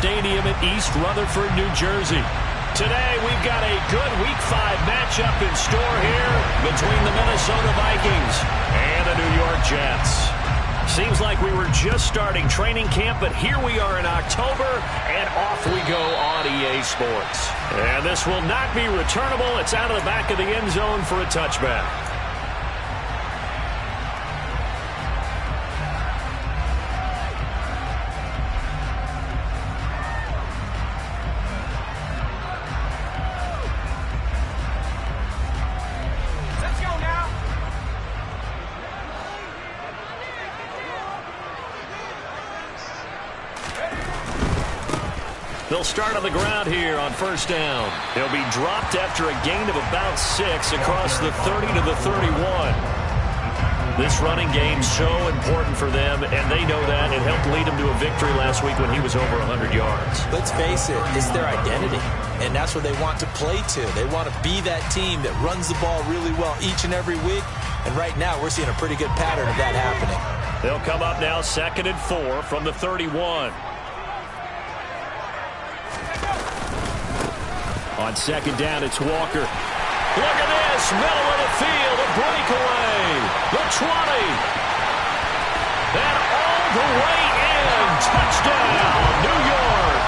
Stadium in East Rutherford, New Jersey. Today, we've got a good Week 5 matchup in store here between the Minnesota Vikings and the New York Jets. Seems like we were just starting training camp, but here we are in October, and off we go on EA Sports. And this will not be returnable. It's out of the back of the end zone for a touchback. They'll start on the ground here on first down. He'll be dropped after a gain of about 6 across the 30 to the 31. This running game's so important for them, and they know that. It helped lead them to a victory last week when he was over 100 yards. Let's face it, it's their identity, and that's what they want to play to. They want to be that team that runs the ball really well each and every week, and right now we're seeing a pretty good pattern of that happening. They'll come up now 2nd and 4 from the 31. On second down, it's Walker. Look at this, middle of the field, a breakaway. The 20. And all the way in. Touchdown, New York.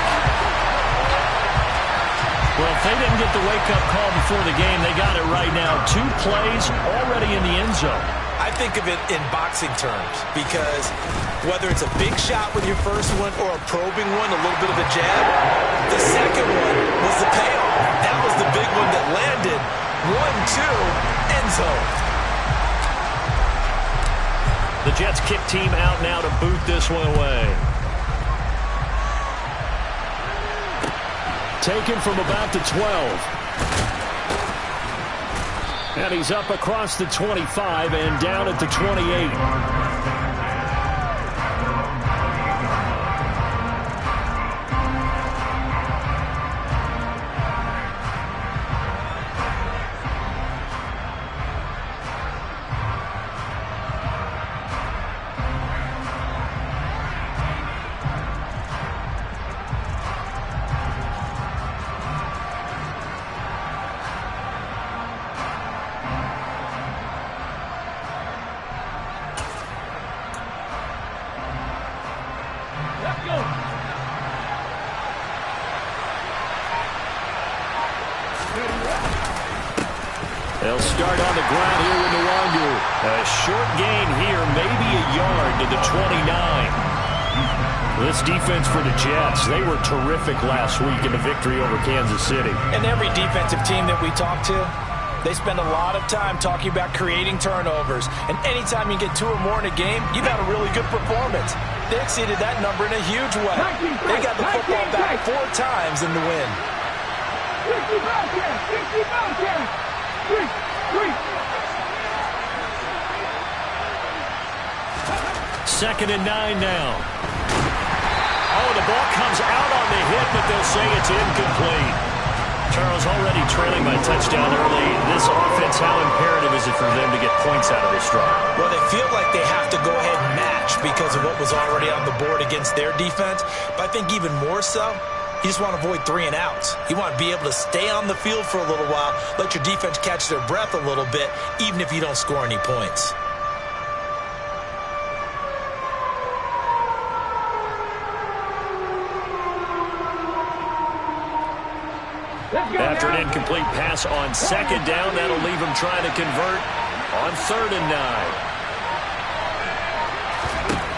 Well, if they didn't get the wake-up call before the game, they got it right now. 2 plays already in the end zone. I think of it in boxing terms because whether it's a big shot with your first one or a probing one, a little bit of a jab, the second one was the payoff. That was the big one that landed. 1-2, end zone. The Jets kick team out now to boot this one away. Taken from about the 12. And he's up across the 25 and down at the 28. They'll start on the ground here with Nwangu. A short gain here, maybe a yard to the 29. This defense for the Jets, they were terrific last week in the victory over Kansas City. And every defensive team that we talk to, they spend a lot of time talking about creating turnovers. And anytime you get 2 or more in a game, you've had a really good performance. They exceeded that number in a huge way. They got the football back 4 times in the win. 2nd and 9 now. Oh, the ball comes out on the hit, but they'll say it's incomplete. Charles, already trailing by touchdown early. This offense, how imperative is it for them to get points out of this drive? Well, they feel like they have to go ahead and match because of what was already on the board against their defense. But I think even more so, you just want to avoid 3 and outs. You want to be able to stay on the field for a little while, let your defense catch their breath a little bit, even if you don't score any points. After an incomplete pass on 2nd down, that'll leave him trying to convert on 3rd and 9.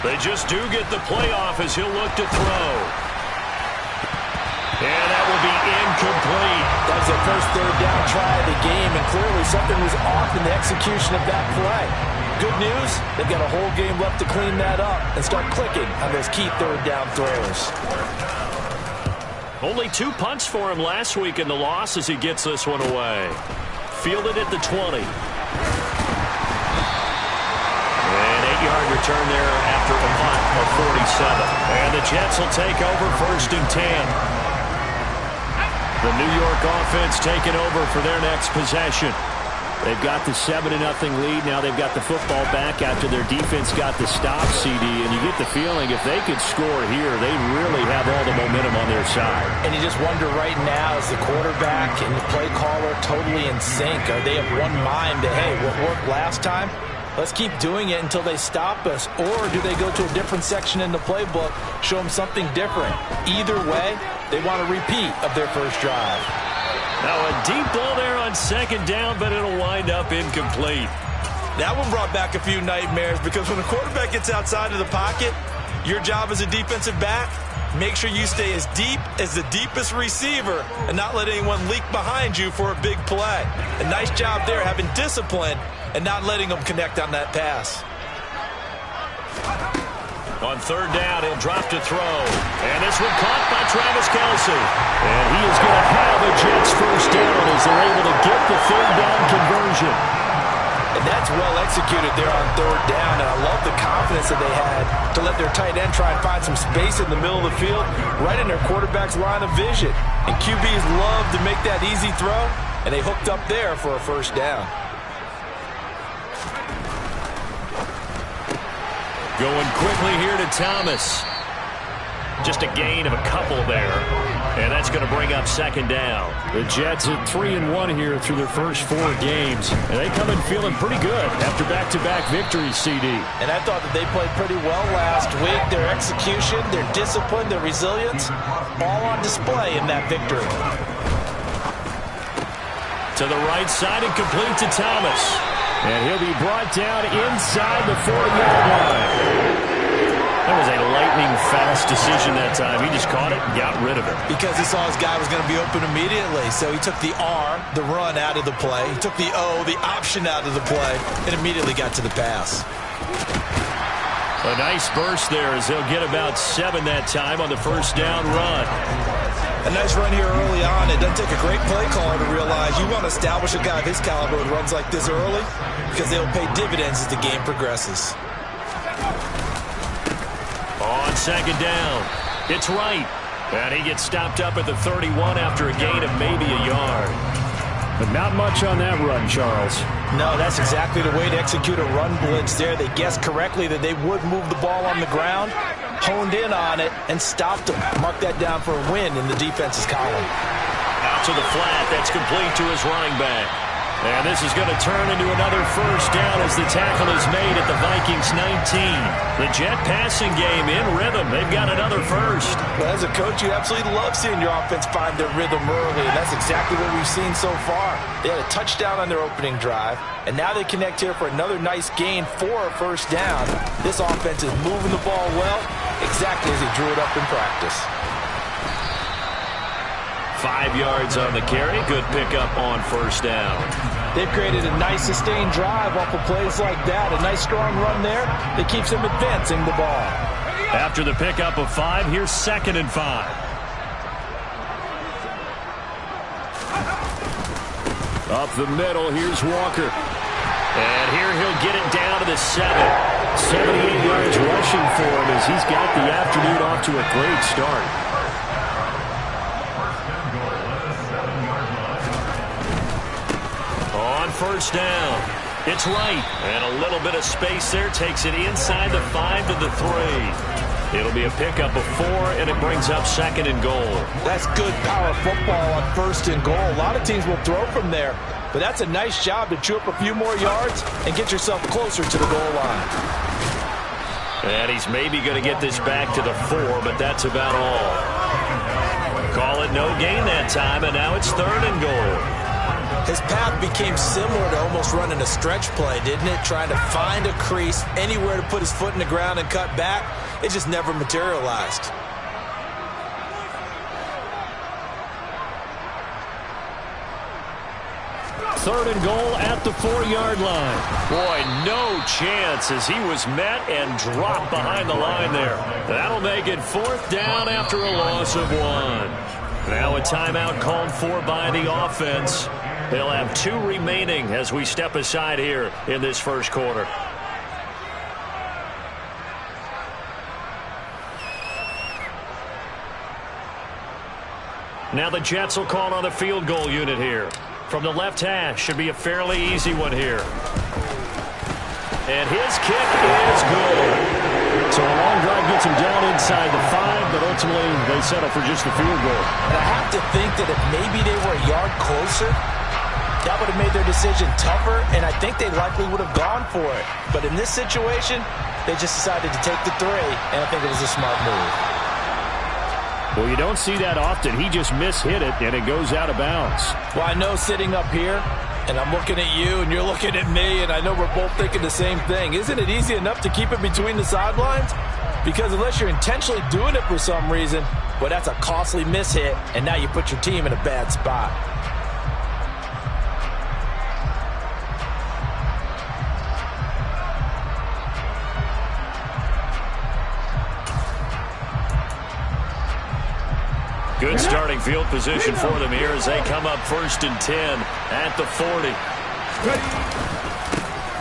They just do get the playoff as he'll look to throw. And that will be incomplete. That was their first 3rd down try of the game, and clearly something was off in the execution of that play. Good news, they've got a whole game left to clean that up and start clicking on those key 3rd down throws. Only 2 punts for him last week in the loss as he gets this one away. Fielded at the 20. And 8-yard return there after a punt of 47. And the Jets will take over 1st and 10. The New York offense taking over for their next possession. They've got the 7-0 lead. Now they've got the football back after their defense got the stop, CD. And you get the feeling if they could score here, they really have all the momentum on their their side. And you just wonder right now, is the quarterback and the play caller totally in sync? Are they of one mind that, hey, what worked last time? Let's keep doing it until they stop us. Or do they go to a different section in the playbook, show them something different? Either way, they want a repeat of their first drive. Now a deep ball there on second down, but it'll wind up incomplete. That one brought back a few nightmares because when the quarterback gets outside of the pocket, your job as a defensive back, make sure you stay as deep as the deepest receiver and not let anyone leak behind you for a big play. A nice job there having discipline and not letting them connect on that pass. On third down, he'll drop to throw. And this one caught by Travis Kelce. And he is going to have a Jets first down as they're able to get the third down conversion. And that's well executed there on third down. And I love the confidence that they had to let their tight end try and find some space in the middle of the field, right in their quarterback's line of vision. And QBs love to make that easy throw, and they hooked up there for a first down. Going quickly here to Thomas. Just a gain of a couple there. And that's going to bring up second down. The Jets at 3-1 here through their first 4 games. And they come in feeling pretty good after back-to-back victories, CD. And I thought that they played pretty well last week. Their execution, their discipline, their resilience, all on display in that victory. To the right side and complete to Thomas. And he'll be brought down inside the 40-yard line. That was a lightning-fast decision that time. He just caught it and got rid of it. Because he saw his guy was going to be open immediately. So he took the R, the run, out of the play. He took the O, the option, out of the play, and immediately got to the pass. A nice burst there as he'll get about 7 that time on the first down run. A nice run here early on. It doesn't take a great play caller to realize you want to establish a guy of his caliber who runs like this early because they'll pay dividends as the game progresses. On second down, it's right. And he gets stopped up at the 31 after a gain of maybe a yard. But not much on that run, Charles. No, that's exactly the way to execute a run blitz there. They guessed correctly that they would move the ball on the ground, honed in on it, and stopped them. Mark that down for a win in the defense's column. Out to the flat. That's complete to his running back. And this is going to turn into another first down as the tackle is made at the Vikings 19. The Jet passing game in rhythm. They've got another first. Well, as a coach, you absolutely love seeing your offense find their rhythm early, and that's exactly what we've seen so far. They had a touchdown on their opening drive, and now they connect here for another nice gain for a first down. This offense is moving the ball well, exactly as he drew it up in practice. 5 yards on the carry. Good pickup on first down. They've created a nice sustained drive off of plays like that. A nice strong run there that keeps them advancing the ball. After the pickup of 5, here's 2nd and 5. Up the middle, here's Walker. And here he'll get it down to the 7. 78 yards rushing for him as he's got the afternoon off to a great start. On first down, it's right. And a little bit of space there takes it inside the 5 to the 3. It'll be a pickup of 4, and it brings up 2nd and goal. That's good power football on 1st and goal. A lot of teams will throw from there, but that's a nice job to chew up a few more yards and get yourself closer to the goal line. And he's maybe going to get this back to the 4, but that's about all. Call it no gain that time, and now it's 3rd and goal. His path became similar to almost running a stretch play, didn't it? Trying to find a crease, anywhere to put his foot in the ground and cut back. It just never materialized. Third and goal at the 4-yard line. Boy, no chance as he was met and dropped behind the line there. That'll make it 4th down after a loss of 1. Now a timeout called for by the offense. They'll have 2 remaining as we step aside here in this first quarter. Now the Jets will call on the field goal unit here. From the left hash, should be a fairly easy one here. And his kick is good. So a long drive gets them down inside the 5, but ultimately they settle for just the field goal. And I have to think that if maybe they were a yard closer, that would have made their decision tougher, and I think they likely would have gone for it. But in this situation, they just decided to take the 3, and I think it was a smart move. Well, you don't see that often. He just mishit it, and it goes out of bounds. Well, I know sitting up here, and I'm looking at you, and you're looking at me, and I know we're both thinking the same thing. Isn't it easy enough to keep it between the sidelines? Because unless you're intentionally doing it for some reason, well, that's a costly mishit, and now you put your team in a bad spot. Good starting field position for them here as they come up 1st and 10 at the 40.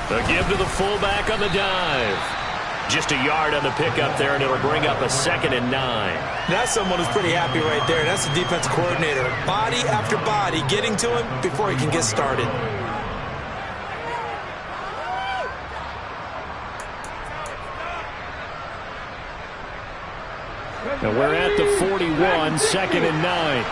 The give to the fullback on the dive. Just a yard on the pickup there, and it'll bring up a 2nd and 9. That's someone who's pretty happy right there. That's the defensive coordinator. Body after body getting to him before he can get started. And we're at the 41, 2nd and 9.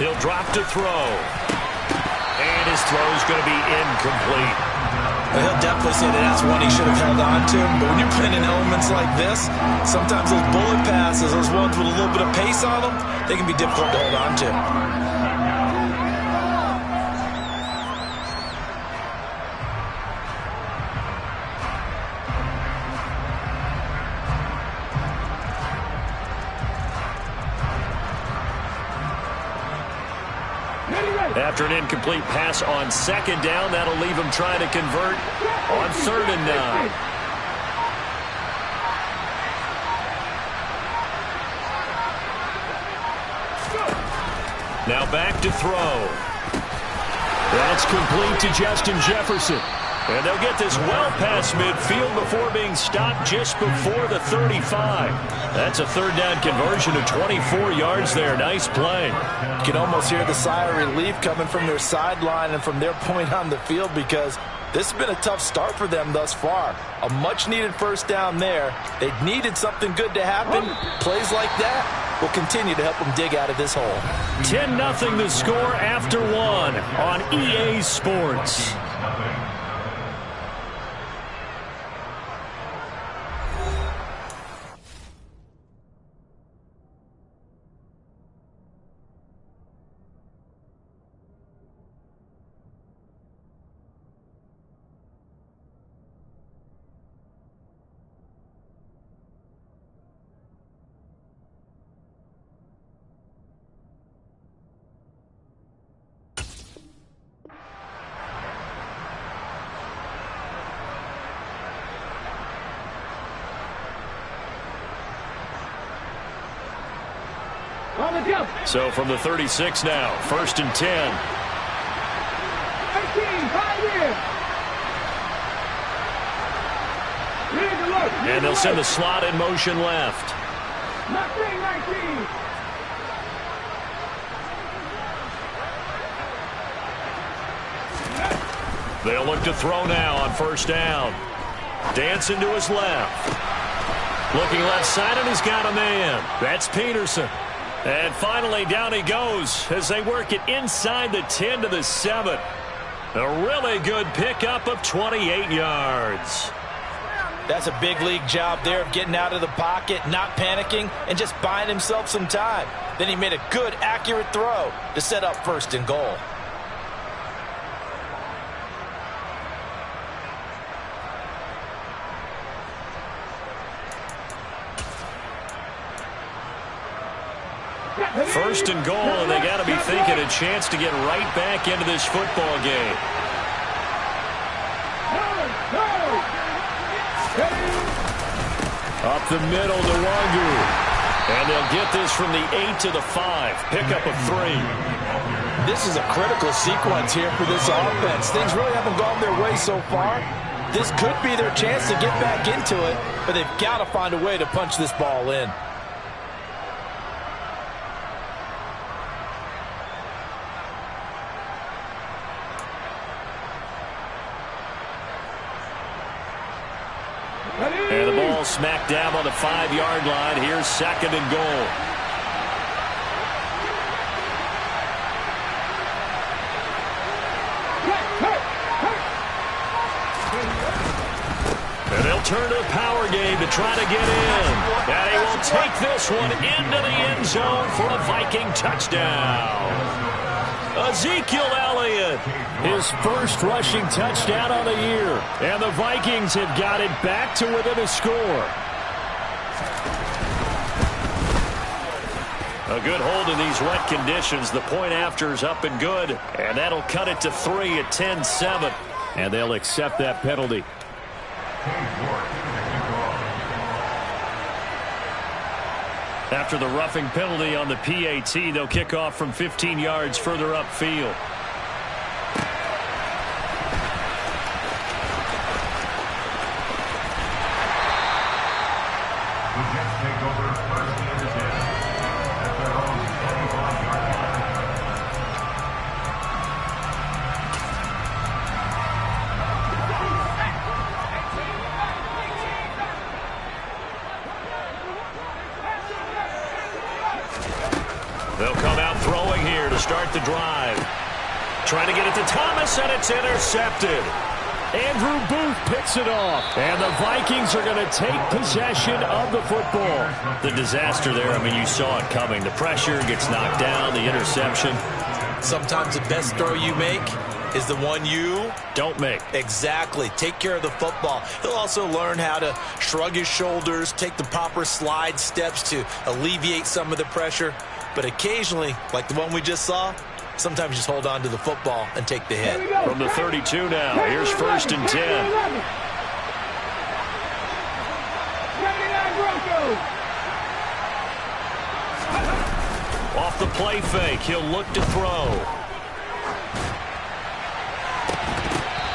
He'll drop to throw. And his throw's going to be incomplete. Well, he'll definitely say that that's one he should have held on to. But when you're playing in elements like this, sometimes those bullet passes, those ones with a little bit of pace on them, they can be difficult to hold on to. After an incomplete pass on 2nd down, that'll leave him trying to convert on 3rd and 9. Now back to throw. That's complete to Justin Jefferson. And they'll get this well past midfield before being stopped just before the 35. That's a 3rd down conversion of 24 yards there. Nice play. You can almost hear the sigh of relief coming from their sideline and from their point on the field because this has been a tough start for them thus far. A much-needed 1st down there. They needed something good to happen. Plays like that will continue to help them dig out of this hole. 10-0 the score after 1 on EA Sports. So from the 36 now, 1st and 10. 18, and they'll send the slot in motion left. 19. They'll look to throw now on 1st down. Dancing to his left. Looking left side, and he's got a man. That's Peterson. And finally, down he goes as they work it inside the 10 to the 7. A really good pickup of 28 yards. That's a big league job there of getting out of the pocket, not panicking, and just buying himself some time. Then he made a good, accurate throw to set up 1st and goal. First and goal, and they got to be thinking a chance to get right back into this football game. Up the middle to Wangu. And they'll get this from the 8 to the 5. Pickup of 3. This is a critical sequence here for this offense. Things really haven't gone their way so far. This could be their chance to get back into it, but they've got to find a way to punch this ball in. And the ball smacked down on the 5-yard line. Here's 2nd and goal. And they'll turn to the power game to try to get in. And he will take this one into the end zone for a Viking touchdown. Ezekiel Elliott, his first rushing touchdown on the year. And the Vikings have got it back to within a score. A good hold in these wet conditions. The point after is up and good. And that'll cut it to 3 at 10-7. And they'll accept that penalty. After the roughing penalty on the PAT, they'll kick off from 15 yards further upfield. The Jets take over first and 10 at their own 25-yard line. They'll come out throwing here to start the drive. Trying to get it to Thomas, and it's intercepted. Andrew Booth picks it off. And the Vikings are going to take possession of the football. The disaster there, I mean, you saw it coming. The pressure gets knocked down, the interception. Sometimes the best throw you make is the one you don't make. Exactly. Take care of the football. He'll also learn how to shrug his shoulders, take the proper slide steps to alleviate some of the pressure. But occasionally, like the one we just saw, sometimes just hold on to the football and take the hit. From the 32 now, here's 1st and 10. Off the play fake, he'll look to throw.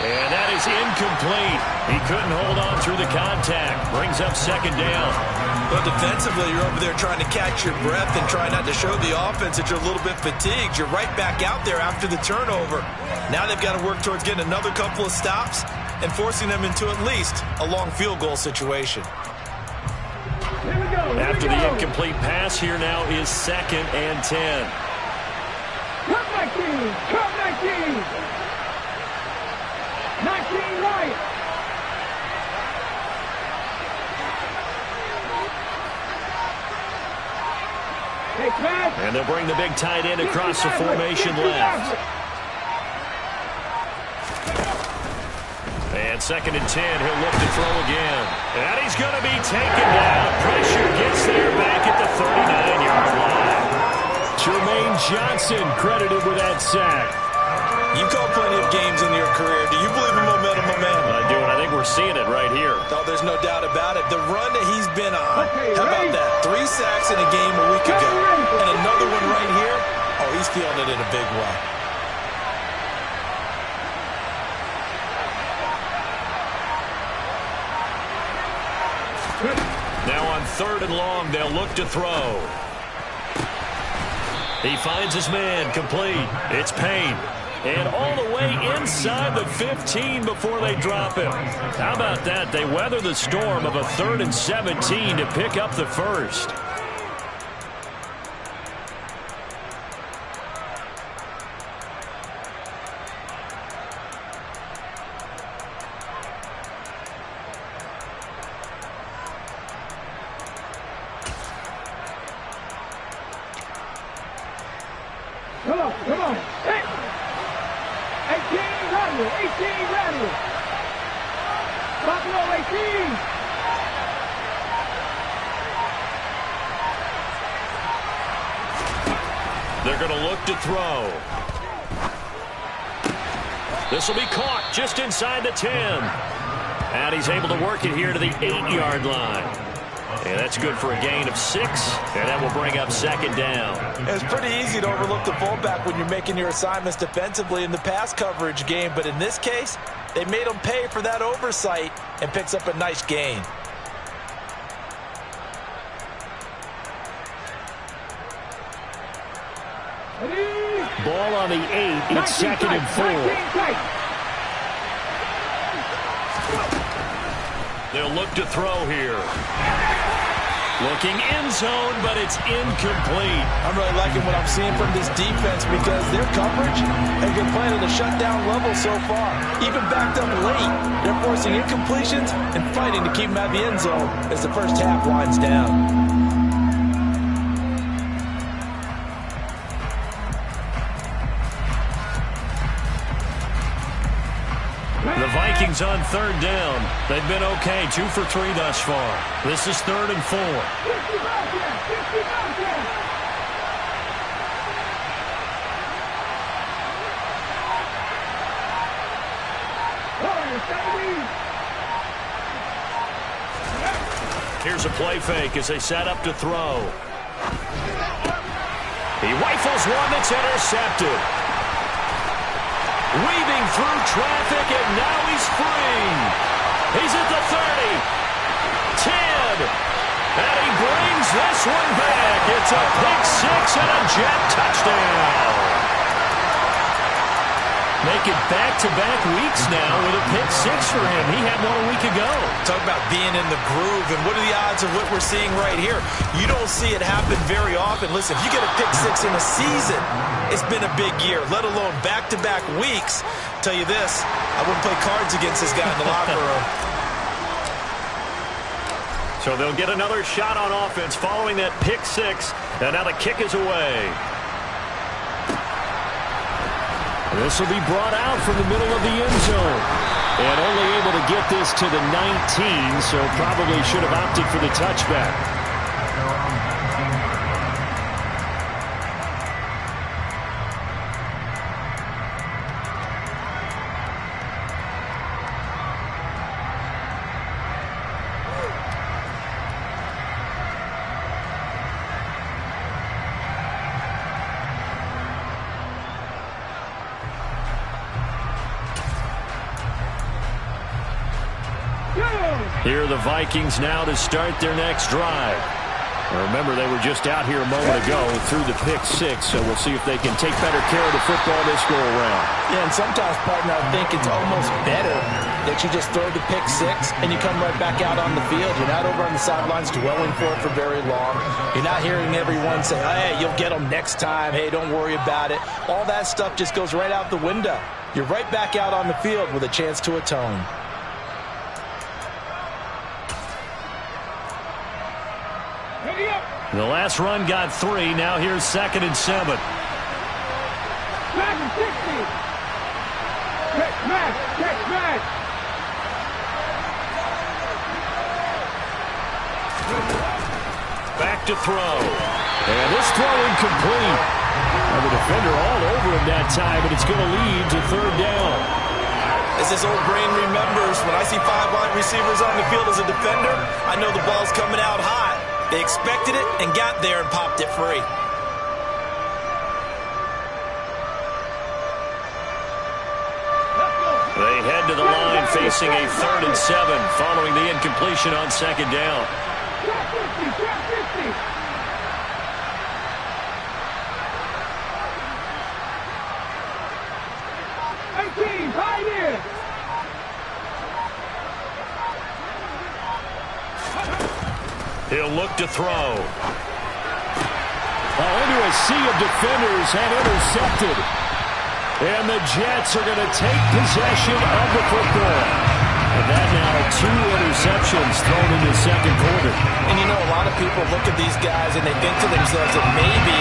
And that is incomplete. He couldn't hold on through the contact. Brings up 2nd down. But defensively, you're over there trying to catch your breath and try not to show the offense that you're a little bit fatigued. You're right back out there after the turnover. Now they've got to work towards getting another couple of stops and forcing them into at least a long field goal situation. After the incomplete pass, here now is 2nd and 10. Come 19! 19 right! And they'll bring the big tight end across the formation left. And 2nd and 10, he'll look to throw again. And he's going to be taken down. Pressure gets there back at the 39-yard line. Jermaine Johnson credited with that sack. You've called plenty of games in your career. Do you believe in momentum, my man? I do, and I think we're seeing it right here. Oh, there's no doubt about it. The run that he's been on, how about that? 3 sacks in a game a week ago. And another one right here. Oh, he's feeling it in a big way. Now on 3rd and long, they'll look to throw. He finds his man, complete. It's Payne. And all the way inside the 15 before they drop him. How about that? They weather the storm of a 3rd and 17 to pick up the first. Come on. Hey. 18 rattle. Buffalo 18. They're going to look to throw. This will be caught just inside the 10. And he's able to work it here to the 8-yard line. And that's good for a gain of 6, and that will bring up 2nd down. It's pretty easy to overlook the fullback when you're making your assignments defensively in the pass coverage game, but in this case, they made him pay for that oversight and picks up a nice gain. Ball on the 8, it's 2nd and 4. They'll look to throw here. Looking end zone, but it's incomplete. I'm really liking what I'm seeing from this defense because their coverage has been playing at a shutdown level so far. Even backed up late, they're forcing incompletions and fighting to keep them out of the end zone as the first half winds down. The Vikings on third down. They've been okay, 2 for 3 thus far. This is 3rd and 4. Here's a play fake as they set up to throw. He rifles one that's intercepted. Weaving through traffic, and now he's free. He's at the 30, 10, and he brings this one back. It's a pick six and a Jet touchdown. Make it back-to-back weeks now with a pick six for him. He had one a week ago. Talk about being in the groove, and what are the odds of what we're seeing right here? You don't see it happen very often. Listen, if you get a pick six in a season, it's been a big year, let alone back-to-back weeks. Tell you this, I wouldn't play cards against this guy in the locker room. So they'll get another shot on offense following that pick six, and now the kick is away. This will be brought out from the middle of the end zone. And only able to get this to the 19, so probably should have opted for the touchback. Here are the Vikings now to start their next drive. Remember, they were just out here a moment ago through the pick six, so we'll see if they can take better care of the football this go-around. Yeah, and sometimes, partner, I think it's almost better that you just throw the pick six and you come right back out on the field. You're not over on the sidelines dwelling for it for very long. You're not hearing everyone say, hey, you'll get them next time. Hey, don't worry about it. All that stuff just goes right out the window. You're right back out on the field with a chance to atone. The last run got 3. Now here's 2nd and 7. Back and 60. Check back. Back to throw. And this throw incomplete. And the defender all over him that time, and it's going to lead to 3rd down. As this old brain remembers, when I see 5 wide receivers on the field as a defender, I know the ball's coming out hot. They expected it and got there and popped it free. They head to the line facing a 3rd and 7 following the incompletion on 2nd down. He'll look to throw. Into a sea of defenders and intercepted. And the Jets are going to take possession of the football. And that now 2 interceptions thrown in the 2nd quarter. And you know, a lot of people look at these guys and they think to themselves that maybe,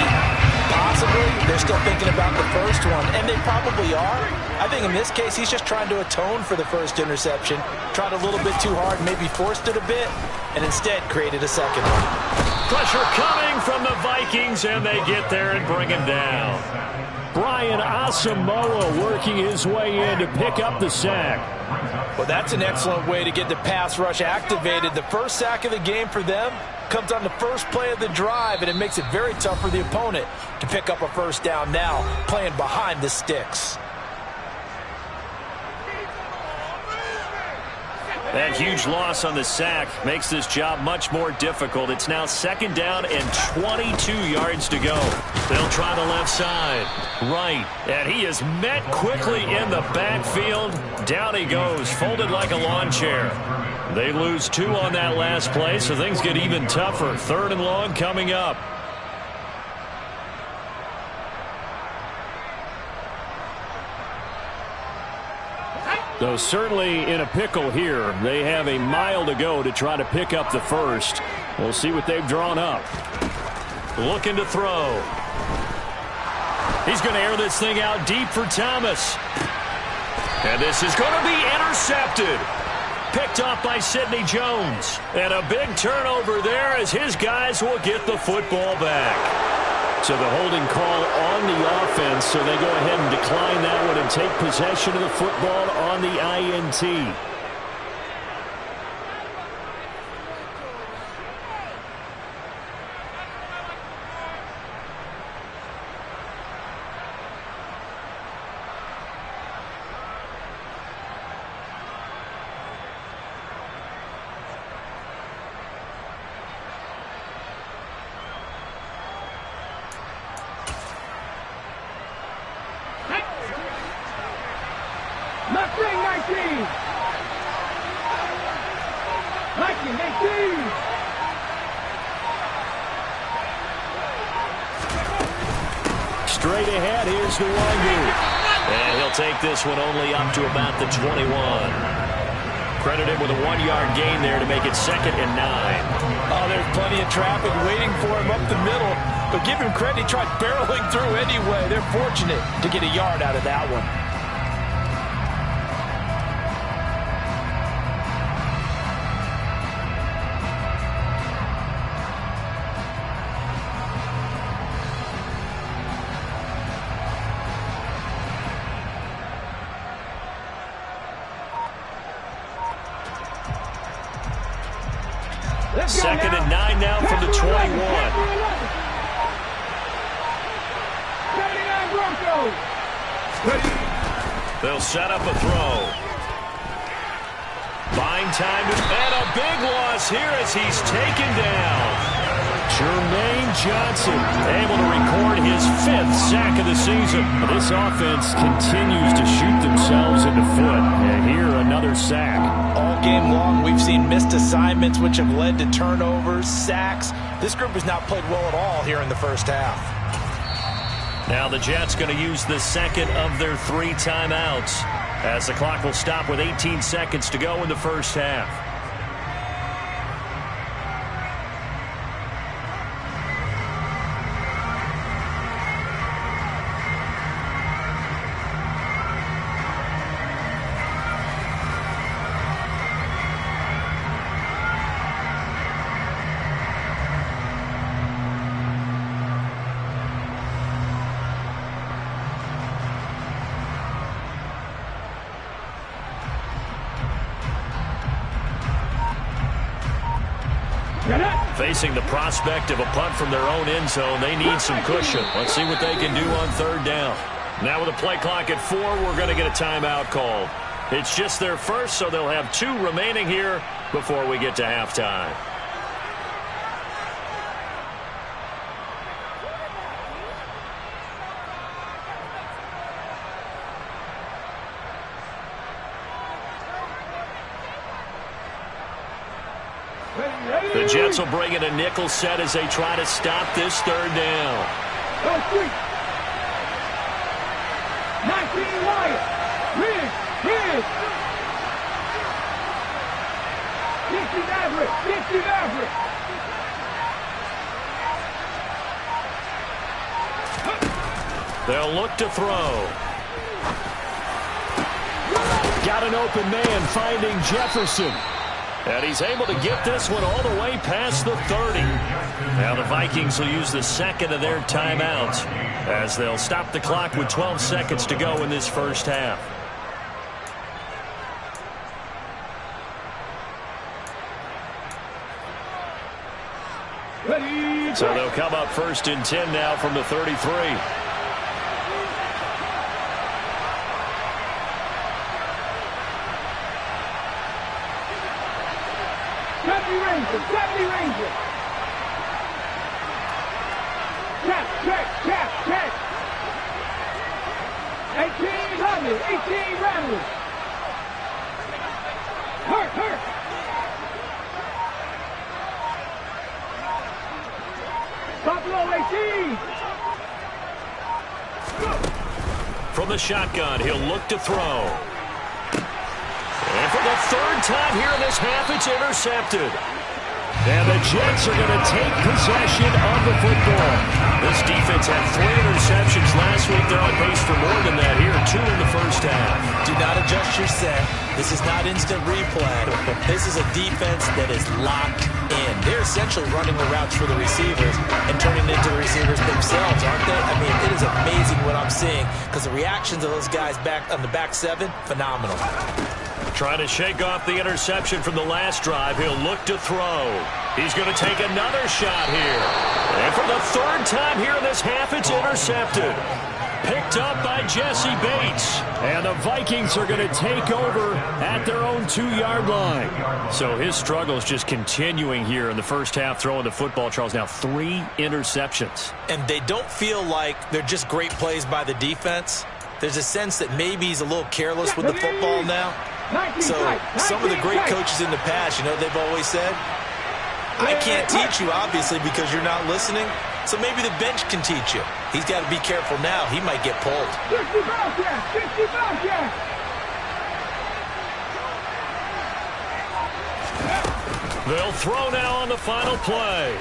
possibly, they're still thinking about the first one. And they probably are. I think in this case, he's just trying to atone for the first interception. Tried a little bit too hard, maybe forced it a bit, and instead created a second one. Pressure coming from the Vikings, and they get there and bring him down. Brian Asamoah working his way in to pick up the sack. Well, that's an excellent way to get the pass rush activated. The first sack of the game for them comes on the first play of the drive, and it makes it very tough for the opponent to pick up a first down now, playing behind the sticks. That huge loss on the sack makes this job much more difficult. It's now 2nd down and 22 yards to go. They'll try the left side. Right. And he is met quickly in the backfield. Down he goes, folded like a lawn chair. They lose 2 on that last play, so things get even tougher. 3rd and long coming up. Though certainly in a pickle here. They have a mile to go to try to pick up the first. We'll see what they've drawn up. Looking to throw. He's going to air this thing out deep for Thomas. And this is going to be intercepted. Picked off by Sidney Jones. And a big turnover there as his guys will get the football back. So the holding call on the offense, so they go ahead and decline that one and take possession of the football on the INT. Left wing 19. 18. Straight ahead, here's Nwangu. And he'll take this one only up to about the 21. Credited with a 1-yard gain there to make it 2nd and 9. Oh, there's plenty of traffic waiting for him up the middle. But give him credit, he tried barreling through anyway. They're fortunate to get a yard out of that one. Second and 9 now from the 21. 79 Broncos. They'll set up a throw. Buying time, and a big loss here as he's taken down. Jermaine Johnson able to record his 5th sack of the season. This offense continues to shoot themselves in the foot. And here, another sack. All game long, we've seen missed assignments, which have led to turnovers, sacks. This group has not played well at all here in the first half. Now the Jets going to use the 2nd of their 3 timeouts, as the clock will stop with 18 seconds to go in the first half. Facing the prospect of a punt from their own end zone, they need some cushion. Let's see what they can do on 3rd down. Now with a play clock at 4, we're going to get a timeout called. It's just their first, so they'll have 2 remaining here before we get to halftime. The Jets will bring in a nickel set as they try to stop this 3rd down. 19 Wyatt. Riggs. 50 Maverick. They'll look to throw. Got an open man finding Jefferson. And he's able to get this one all the way past the 30. Now the Vikings will use the 2nd of their timeouts as they'll stop the clock with 12 seconds to go in this first half. So they'll come up 1st and 10 now from the 33. 70 Ranger, 70 Ranger. Check, check, check, check. 18 Ramblers, 18 Ramblers. Hurt, hurt. Buffalo 18. From the shotgun, he'll look to throw. And for the third time here in this half, it's intercepted. And the Jets are going to take possession of the football. This defense had 3 interceptions last week. They're on pace for more than that here, 2 in the first half. Do not adjust your set. This is not instant replay. This is a defense that is locked in. They're essentially running the routes for the receivers and turning it into the receivers themselves, aren't they? I mean, it is amazing what I'm seeing because the reactions of those guys back on the back 7, phenomenal. Trying to shake off the interception from the last drive. He'll look to throw. He's going to take another shot here. And for the third time here in this half, it's intercepted. Picked up by Jesse Bates. And the Vikings are going to take over at their own 2-yard line. So his struggle is just continuing here in the first half, throwing the football. Charles, now 3 interceptions. And they don't feel like they're just great plays by the defense. There's a sense that maybe he's a little careless with the football now. So some of the great coaches in the past, you know, they've always said, I can't teach you, obviously, because you're not listening. So maybe the bench can teach you. He's got to be careful now. He might get pulled. 60 Bobcats, 60 Bobcats. They'll throw now on the final play.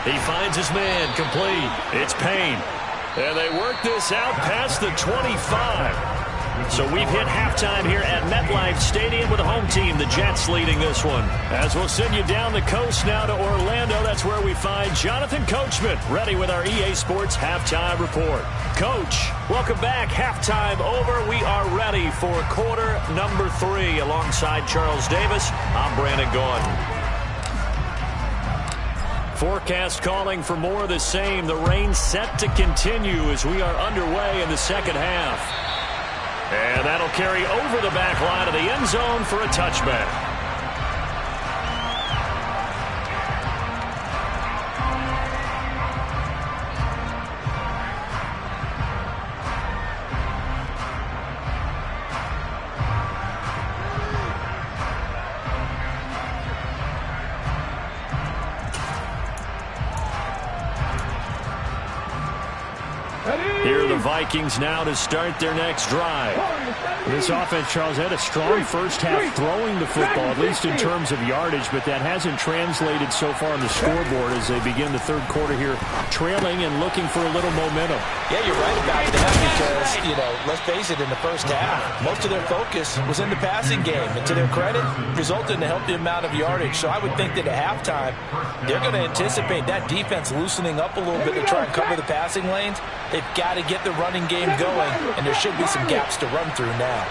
He finds his man, complete. It's Payne. And they work this out past the 25. So we've hit halftime here at MetLife Stadium with the home team, the Jets, leading this one. As we'll send you down the coast now to Orlando, that's where we find Jonathan Coachman, ready with our EA Sports Halftime Report. Coach, welcome back. Halftime over. We are ready for quarter number 3. Alongside Charles Davis, I'm Brandon Gordon. Forecast calling for more of the same. The rain set to continue as we are underway in the second half. And that'll carry over the back line of the end zone for a touchback. Here are the Vikings now to start their next drive. This offense, Charles, had a strong first half throwing the football, at least in terms of yardage, but that hasn't translated so far on the scoreboard as they begin the third quarter here, trailing and looking for a little momentum. Yeah, you're right about that because, you know, let's face it, in the first half, most of their focus was in the passing game. And to their credit, resulted in a healthy amount of yardage. So I would think that at halftime, they're going to anticipate that defense loosening up a little bit to try and cover the passing lanes. They've got to get the running game going, and there should be some gaps to run through now.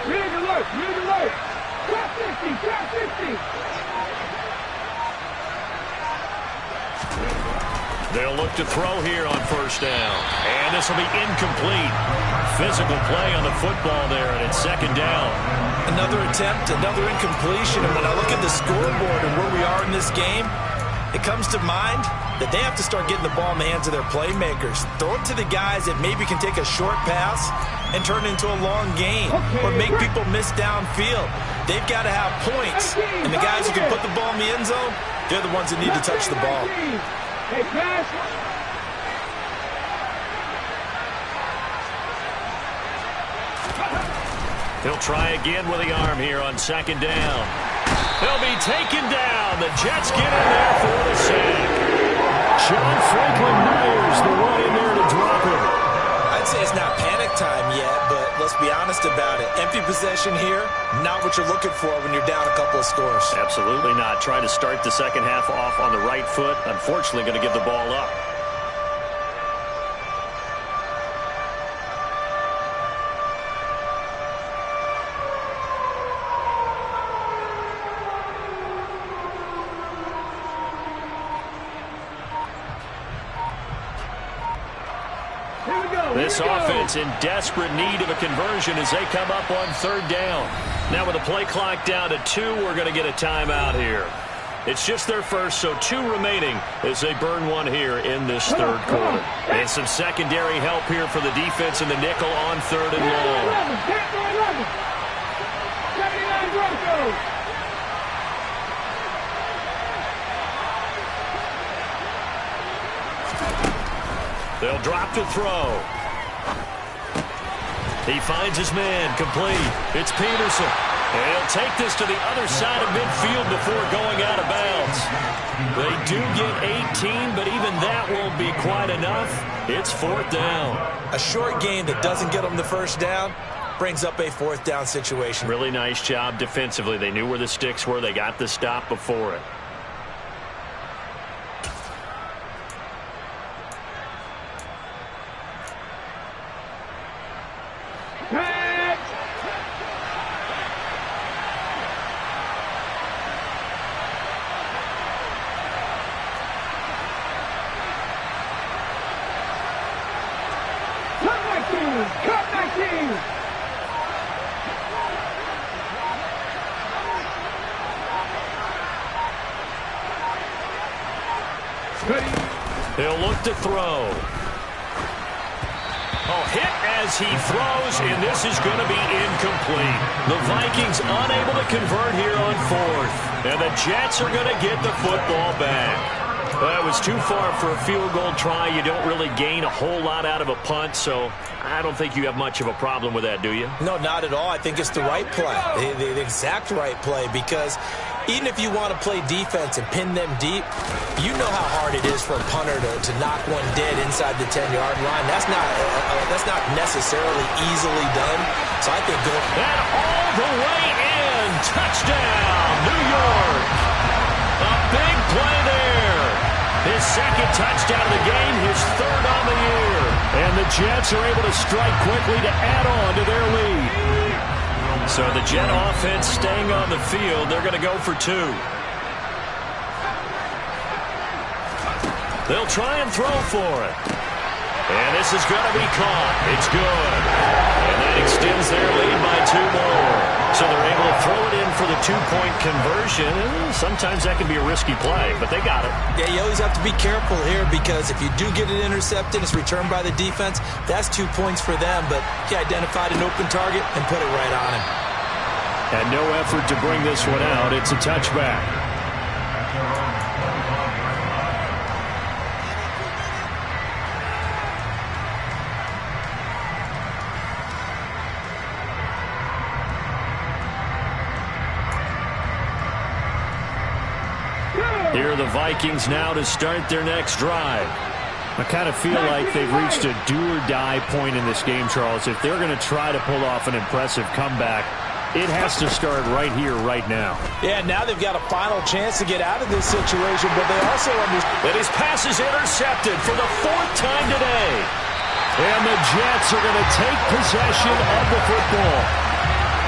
Big alert, big alert. Trap 50, trap 50. They'll look to throw here on first down. And this will be incomplete. Physical play on the football there, and it's second down. Another attempt, another incompletion. And when I look at the scoreboard and where we are in this game, it comes to mind that they have to start getting the ball in the hands of their playmakers. Throw it to the guys that maybe can take a short pass and turn it into a long gain or make people miss downfield. They've got to have points. And the guys who can put the ball in the end zone, they're the ones that need to touch the ball. Hey, pass. He'll try again with the arm here on second down. They'll be taken down. The Jets get in there for the sack. John Franklin Myers, the one in there to drop him. I'd say it's not panic time yet, but let's be honest about it. Empty possession here, not what you're looking for when you're down a couple of scores. Absolutely not. Trying to start the second half off on the right foot. Unfortunately, going to give the ball up. This offense in desperate need of a conversion as they come up on third down. Now with the play clock down to 2, we're going to get a timeout here. It's just their first, so 2 remaining as they burn one here in this third quarter. And some secondary help here for the defense in the nickel on third and long. 79 Broncos. They'll drop to throw. He finds his man, complete. It's Peterson. And he'll take this to the other side of midfield before going out of bounds. They do get 18, but even that won't be quite enough. It's fourth down. A short game that doesn't get them the first down brings up a fourth down situation. Really nice job defensively. They knew where the sticks were. They got the stop before it. He'll look to throw. Oh, hit as he throws, and this is going to be incomplete. The Vikings unable to convert here on fourth. And the Jets are going to get the football back. That was too far for a field goal try. You don't really gain a whole lot out of a punt, so I don't think you have much of a problem with that, do you? No, not at all. I think it's the right play, the exact right play, because even if you want to play defense and pin them deep, you know how hard it is for a punter to knock one dead inside the 10-yard line. That's not necessarily easily done. So I think going and all the way in, touchdown, New York. A big play there. His second touchdown of the game, his third on the year. And the Jets are able to strike quickly to add on to their lead. So the Jet offense staying on the field. They're going to go for 2. They'll try and throw for it. And this is going to be caught. It's good. And that extends their lead by 2 more. So they're able to throw it in for the 2-point conversion. Sometimes that can be a risky play, but they got it. Yeah, you always have to be careful here, because if you do get it intercepted, it's returned by the defense. That's 2 points for them, but he identified an open target and put it right on him. And no effort to bring this one out. It's a touchback. Here are the Vikings now to start their next drive. I kind of feel like they've reached a do-or-die point in this game, Charles. If they're going to try to pull off an impressive comeback, it has to start right here, right now. Yeah, now they've got a final chance to get out of this situation, but they also understand that his pass is intercepted for the 4th time today. And the Jets are going to take possession of the football.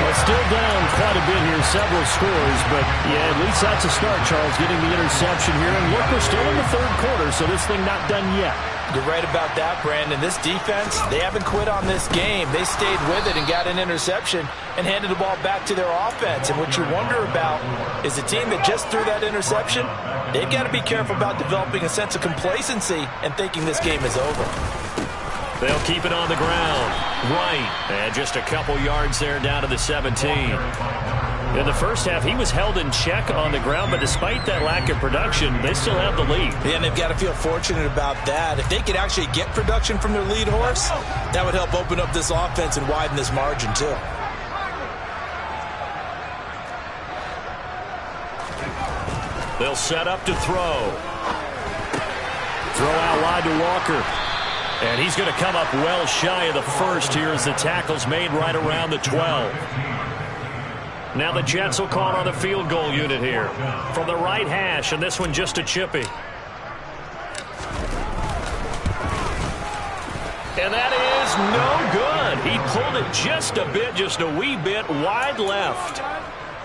Well, still down quite a bit here, several scores, but yeah, at least that's a start, Charles, getting the interception here. And look, we're still in the third quarter, so this thing not done yet. You're right about that, Brandon. This defense, they haven't quit on this game. They stayed with it and got an interception and handed the ball back to their offense. And what you wonder about is the team that just threw that interception, they've got to be careful about developing a sense of complacency and thinking this game is over. They'll keep it on the ground. Right. And just a couple yards there down to the 17. In the first half, he was held in check on the ground, but despite that lack of production, they still have the lead. Yeah, and they've got to feel fortunate about that. If they could actually get production from their lead horse, that would help open up this offense and widen this margin, too. They'll set up to throw. Throw out wide to Walker. And he's going to come up well shy of the first here as the tackle's made right around the 12. Now the Jets will call on the field goal unit here from the right hash, and this one just a chippy. And that is no good. He pulled it just a bit, just a wee bit wide left.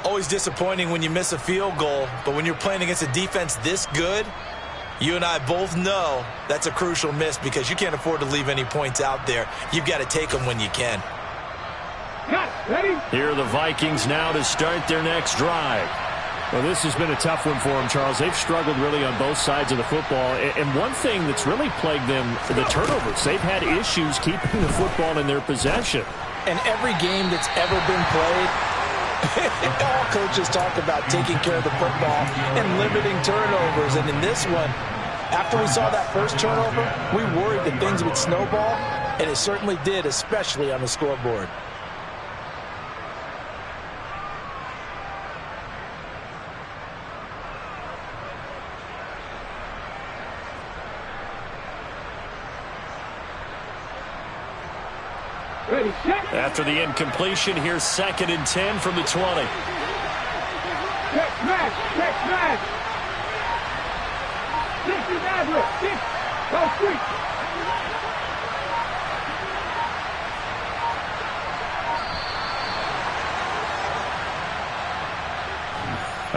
Always disappointing when you miss a field goal, but when you're playing against a defense this good, You and I both know that's a crucial miss because you can't afford to leave any points out there. You've got to take them when you can. Here are the Vikings now to start their next drive. Well, this has been a tough one for them, Charles. They've struggled really on both sides of the football. And one thing that's really plagued them, the turnovers. They've had issues keeping the football in their possession. And every game that's ever been played, all coaches talk about taking care of the football and limiting turnovers. And in this one, after we saw that first turnover, we worried that things would snowball, and it certainly did, especially on the scoreboard. After the incompletion, here's 2nd and 10 from the 20. Check smash, check smash. 6 go quick.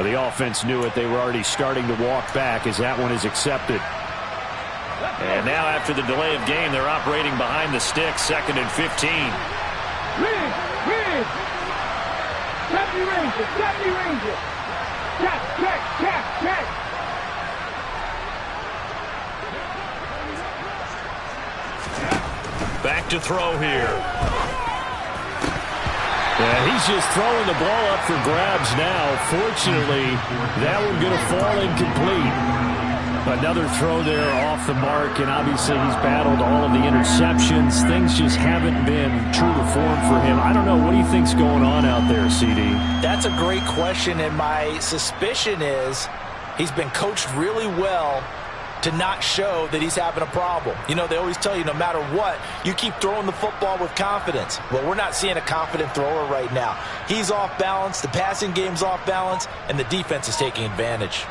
The offense knew it. They were already starting to walk back as that one is accepted. And now after the delay of game, they're operating behind the sticks, 2nd and 15. Ridge. 70 Ranger. Check. Back to throw here. Yeah, he's just throwing the ball up for grabs now. Fortunately, that one going to fall incomplete. Another throw there off the mark, and obviously he's battled all of the interceptions. Things just haven't been true to form for him. I don't know. What do you think's going on out there, CD? That's a great question, and my suspicion is he's been coached really well to not show that he's having a problem. You know, they always tell you no matter what, you keep throwing the football with confidence. Well, we're not seeing a confident thrower right now. He's off balance, the passing game's off balance, and the defense is taking advantage.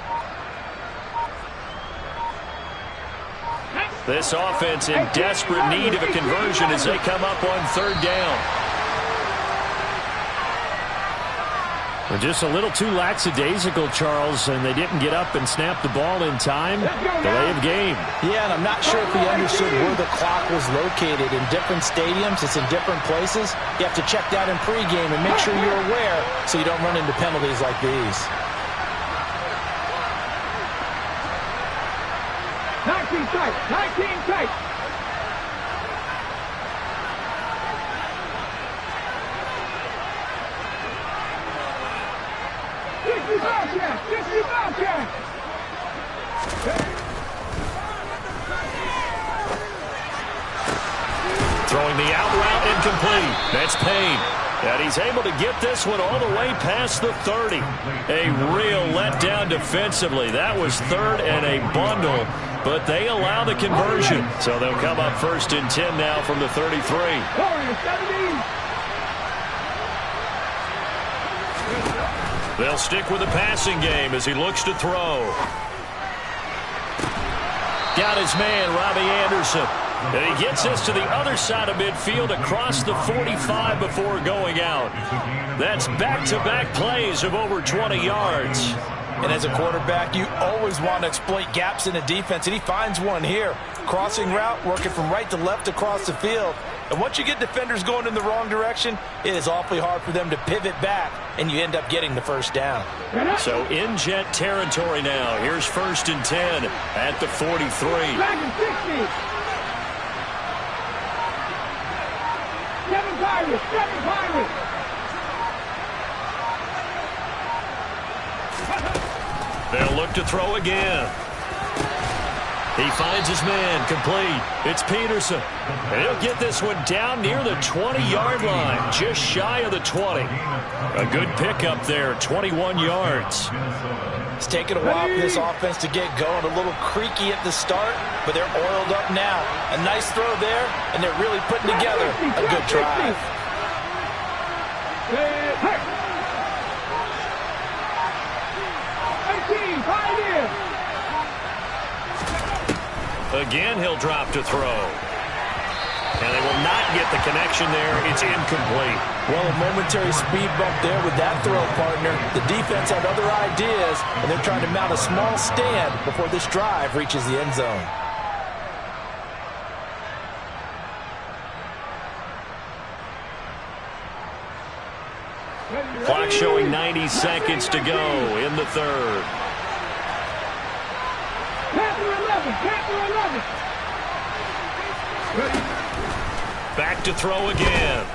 This offense in desperate need of a conversion as they come up on 3rd down. Well, just a little too lackadaisical, Charles, and they didn't get up and snap the ball in time. Delay of game. Yeah, and I'm not sure if he understood where the clock was located. In different stadiums, it's in different places. You have to check that in pregame and make sure you're aware so you don't run into penalties like these. 19 tight. Throwing the out route incomplete. That's Payne. And he's able to get this one all the way past the 30. A real letdown defensively. That was 3rd and a bundle, but they allow the conversion. So they'll come up 1st and 10 now from the 33. They'll stick with the passing game as he looks to throw. Got his man, Robbie Anderson. And he gets this to the other side of midfield across the 45 before going out. That's back-to-back plays of over 20 yards. And as a quarterback, you always want to exploit gaps in the defense, and he finds one here. Crossing route, working from right to left across the field. And once you get defenders going in the wrong direction, it is awfully hard for them to pivot back, and you end up getting the 1st down. So in Jet territory now. Here's 1st and 10 at the 43. 7 Pirates. They'll look to throw again. He finds his man, complete. It's Peterson. And he'll get this one down near the 20-yard line, just shy of the 20. A good pickup there, 21 yards. It's taken a while for this offense to get going. A little creaky at the start, but they're oiled up now. A nice throw there, and they're really putting together a good drive. Again, he'll drop to throw. And they will not get the connection there. It's incomplete. Well, a momentary speed bump there with that throw, partner. The defense had other ideas, and they're trying to mount a small stand before this drive reaches the end zone. Clock showing 90 seconds to go in the third. Panther 11, Panther 11. Back to throw again.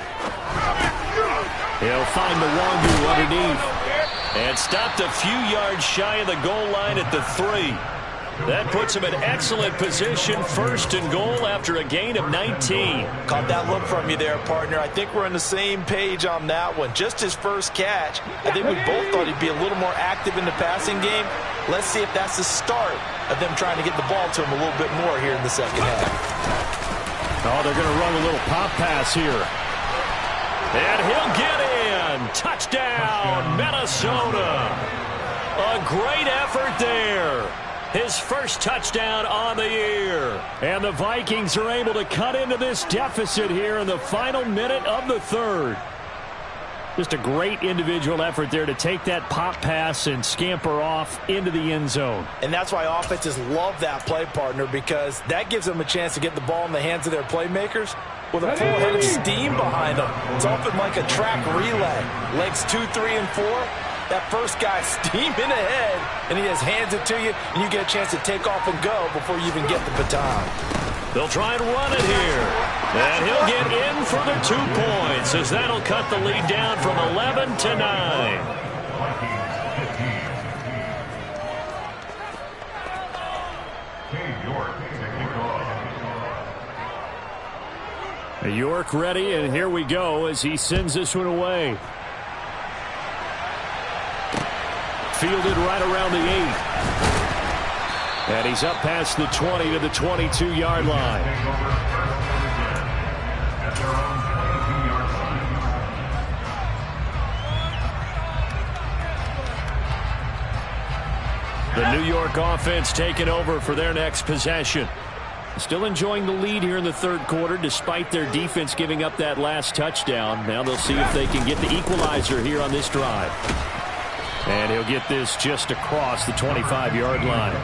He'll find the Wangu underneath. And stopped a few yards shy of the goal line at the 3. That puts him in excellent position, first and goal after a gain of 19. Caught that look from you there, partner. I think we're on the same page on that one. Just his first catch. I think we both thought he'd be a little more active in the passing game. Let's see if that's the start of them trying to get the ball to him a little bit more here in the second half. Oh, they're going to run a little pop pass here. And he'll get in. Touchdown, Minnesota. A great effort there. His first touchdown on the year. And the Vikings are able to cut into this deficit here in the final minute of the third. Just a great individual effort there to take that pop pass and scamper off into the end zone. And that's why offenses love that play, partner, because that gives them a chance to get the ball in the hands of their playmakers with a full head of steam behind them. It's often like a track relay. Legs 2, 3, and 4. That first guy steaming ahead, and he just hands it to you, and you get a chance to take off and go before you even get the baton. They'll try and run it here. And he'll get in for the 2 points, as that'll cut the lead down from 11 to 9. York ready, and here we go as he sends this one away. Fielded right around the 8. And he's up past the 20 to the 22-yard line. The New York offense taking over for their next possession. Still enjoying the lead here in the third quarter despite their defense giving up that last touchdown. Now they'll see if they can get the equalizer here on this drive. And he'll get this just across the 25-yard line.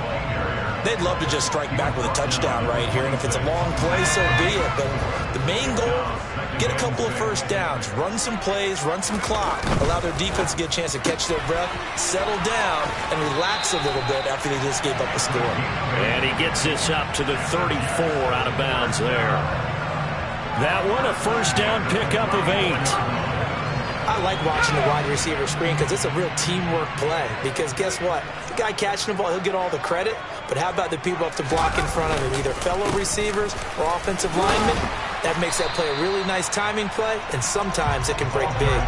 They'd love to just strike back with a touchdown right here, and if it's a long play, so be it. But the main goal, get a couple of first downs, run some plays, run some clock, allow their defense to get a chance to catch their breath, settle down, and relax a little bit after they just gave up a score. And he gets this up to the 34 out of bounds there. That one, a first down pickup of 8. I like watching the wide receiver screen because it's a real teamwork play. Because guess what? The guy catching the ball, he'll get all the credit. But how about the people up to block in front of him, either fellow receivers or offensive linemen? That makes that play a really nice timing play, and sometimes it can break big.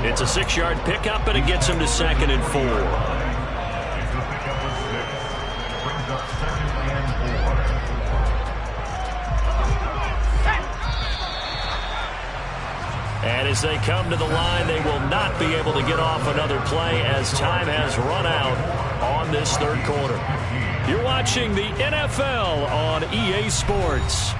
It's a 6-yard pickup, and it gets him to 2nd and 4. And as they come to the line, they will not be able to get off another play as time has run out on this third quarter. You're watching the NFL on EA Sports.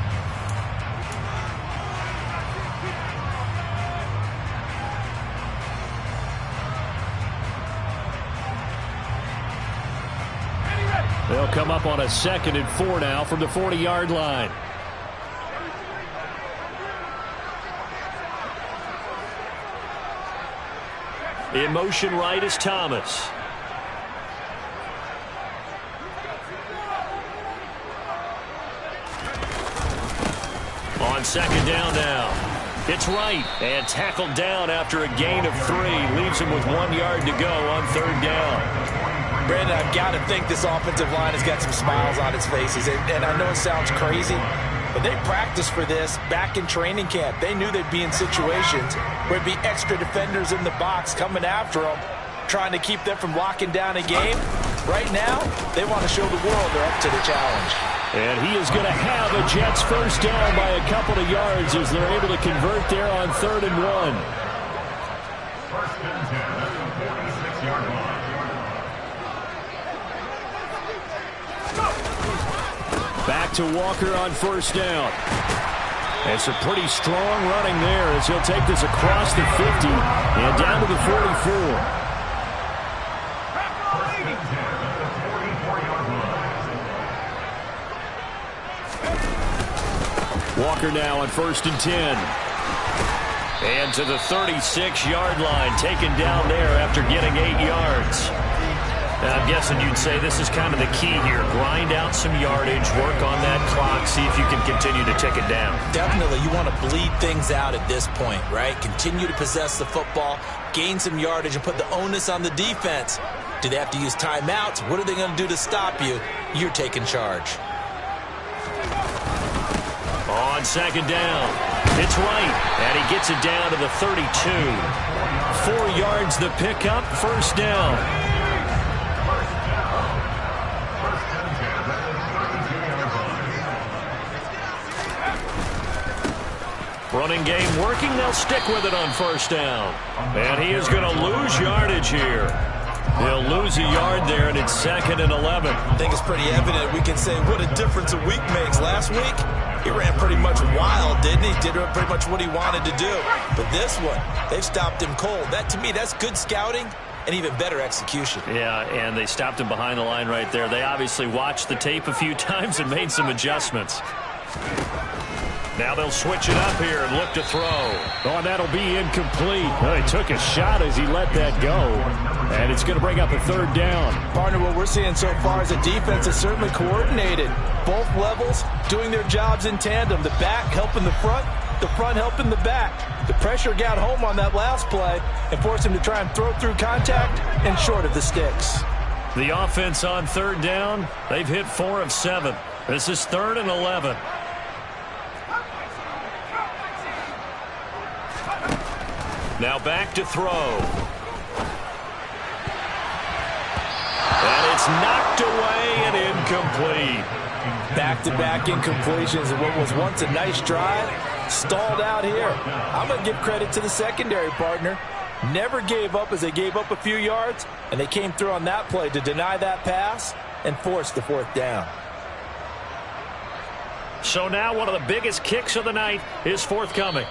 They'll come up on a 2nd and 4 now from the 40-yard line. In motion right is Thomas. On 2nd down now. It's right. And tackled down after a gain of 3. Leaves him with 1 yard to go on 3rd down. Brandon, I've got to think this offensive line has got some smiles on its faces. And I know it sounds crazy, but they practiced for this back in training camp. They knew they'd be in situations where it'd be extra defenders in the box coming after them, trying to keep them from locking down a game. Right now, they want to show the world they're up to the challenge. And he is going to have a Jets first down by a couple of yards as they're able to convert there on 3rd and 1. First and 10 at the 46-yard line. Back to Walker on 1st down. And some pretty strong running there as he'll take this across the 50 and down to the 44. Walker now on 1st and 10. And to the 36-yard line, taken down there after getting 8 yards. Now, I'm guessing you'd say this is kind of the key here. Grind out some yardage, work on that clock, see if you can continue to tick it down. Definitely, you want to bleed things out at this point, right? Continue to possess the football, gain some yardage, and put the onus on the defense. Do they have to use timeouts? What are they going to do to stop you? You're taking charge. On 2nd down, it's right, and he gets it down to the 32. 4 yards the pickup, 1st down. Running game working, they'll stick with it on 1st down. And he is going to lose yardage here. He'll lose a yard there, and it's 2nd and 11. I think it's pretty evident. We can say what a difference a week makes. Last week, he ran pretty much wild, didn't he? Did pretty much what he wanted to do. But this one, they've stopped him cold. That, to me, that's good scouting and even better execution. Yeah, and they stopped him behind the line right there. They obviously watched the tape a few times and made some adjustments. Now they'll switch it up here and look to throw. Oh, and that'll be incomplete. Oh, he took a shot as he let that go. And it's going to bring up a 3rd down. Partner, what we're seeing so far is the defense is certainly coordinated. Both levels doing their jobs in tandem. The back helping the front helping the back. The pressure got home on that last play and forced him to try and throw through contact and short of the sticks. The offense on 3rd down, they've hit 4 of 7. This is 3rd and 11. Now back to throw. And it's knocked away and incomplete. Back-to-back incompletions of what was once a nice drive. Stalled out here. I'm going to give credit to the secondary, partner. Never gave up as they gave up a few yards, and they came through on that play to deny that pass and force the 4th down. So now one of the biggest kicks of the night is forthcoming.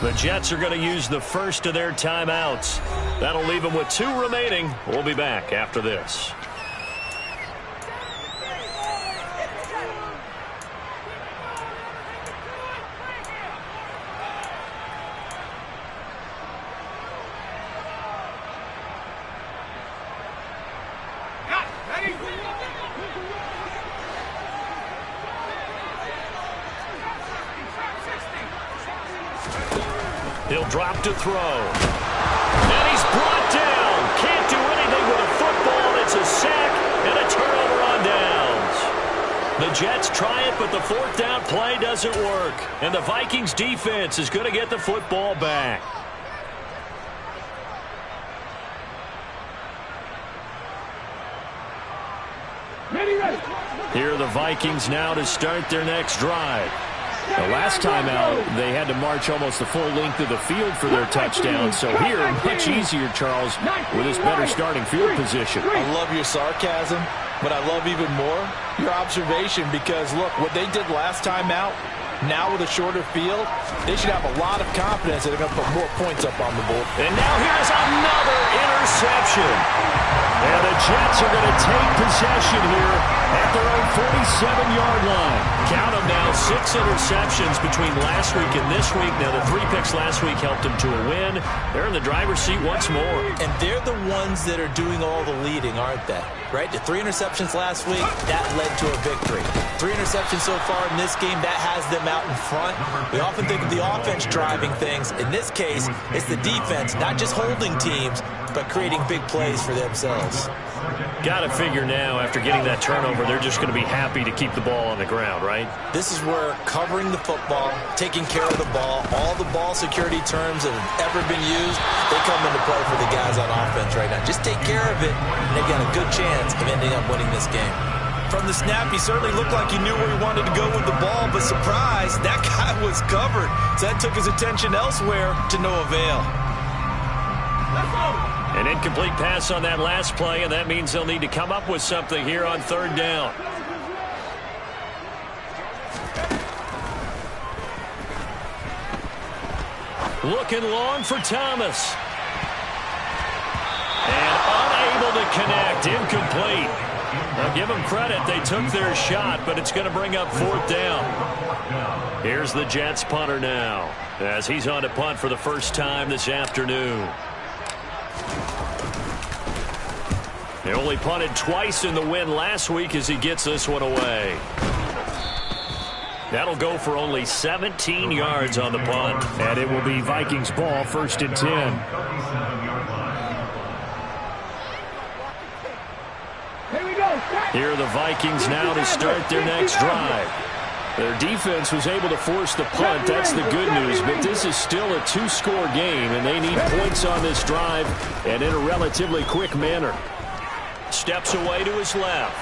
The Jets are going to use the first of their timeouts. That'll leave them with 2 remaining. We'll be back after this. He'll drop to throw. And he's brought down. Can't do anything with a football. It's a sack and a turnover on downs. The Jets try it, but the 4th down play doesn't work. And the Vikings defense is going to get the football back. Here are the Vikings now to start their next drive. The last time out, they had to march almost the full length of the field for their touchdown. So here, much easier, Charles, with this better starting field position. I love your sarcasm, but I love even more your observation because, look, what they did last time out, now with a shorter field, they should have a lot of confidence that they're going to put more points up on the board. And now here's another interception. And the Jets are going to take possession here at their own 47-yard line. Count them now, 6 interceptions between last week and this week. Now, the 3 picks last week helped them to a win. They're in the driver's seat once more. And they're the ones that are doing all the leading, aren't they? Right? The 3 interceptions last week, that led to a victory. 3 interceptions so far in this game, that has them out in front. We often think of the offense driving things. In this case, it's the defense, not just holding teams, but creating big plays for themselves. Got to figure now, after getting that turnover, they're just going to be happy to keep the ball on the ground, right? This is where covering the football, taking care of the ball, all the ball security terms that have ever been used, they come into play for the guys on offense right now. Just take care of it, and they've got a good chance of ending up winning this game. From the snap, he certainly looked like he knew where he wanted to go with the ball, but surprise, that guy was covered. So that took his attention elsewhere to no avail. An incomplete pass on that last play, and that means they'll need to come up with something here on 3rd down. Looking long for Thomas. And unable to connect. Incomplete. Now give them credit. They took their shot, but it's going to bring up 4th down. Here's the Jets punter now, as he's on to punt for the first time this afternoon. They only punted twice in the win last week as he gets this one away. That'll go for only 17 yards on the punt. And it will be Vikings ball, 1st and 10. Here are the Vikings now to start their next drive. Their defense was able to force the punt. That's the good news. But this is still a 2-score game, and they need points on this drive and in a relatively quick manner. Steps away to his left.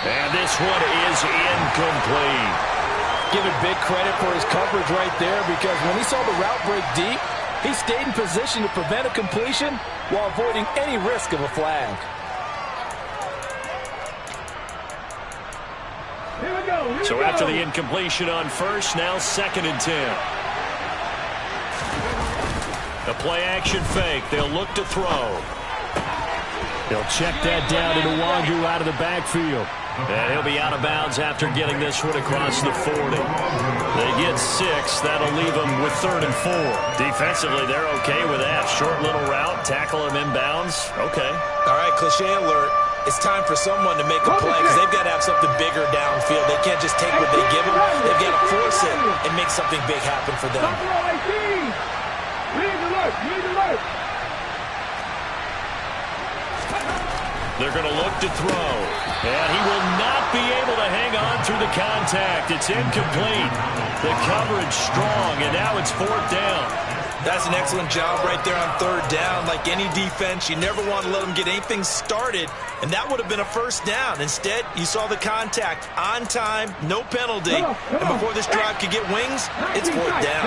And this one is incomplete. Give it big credit for his coverage right there, because when he saw the route break deep, he stayed in position to prevent a completion while avoiding any risk of a flag. So after the incompletion on first, now 2nd and 10. A play-action fake. They'll look to throw. They'll check that down to Nwangu out of the backfield. And he'll be out of bounds after getting this one across the 40. They get 6. That'll leave them with 3rd and 4. Defensively, they're okay with that. Short little route, tackle him inbounds. Okay. All right, cliche alert. It's time for someone to make a play, because they've got to have something bigger downfield. They can't just take what they give them. They've got to force it and make something big happen for them. They're going to look to throw. And he will not be able to hang on through the contact. It's incomplete. The coverage strong, and now it's 4th down. That's an excellent job right there on 3rd down. Like any defense, you never want to let them get anything started, and that would have been a 1st down. Instead, you saw the contact on time, no penalty, and before this drive could get wings, it's 4th down.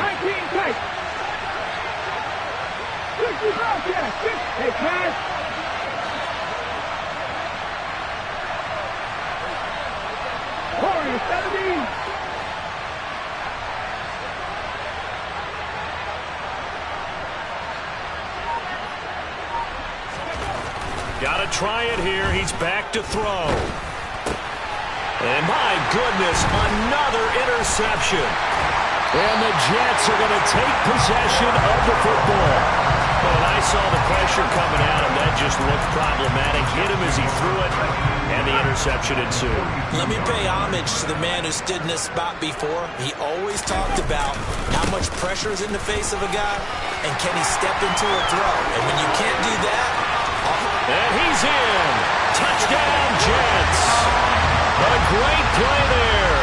Got to try it here. He's back to throw. And my goodness, another interception. And the Jets are going to take possession of the football. Well, I saw the pressure coming at him. That just looked problematic. Hit him as he threw it, and the interception ensued. Let me pay homage to the man who stood in this spot before. He always talked about how much pressure is in the face of a guy, and can he step into a throw. And when you can't do that... And he's in. Touchdown, Jets. A great play there.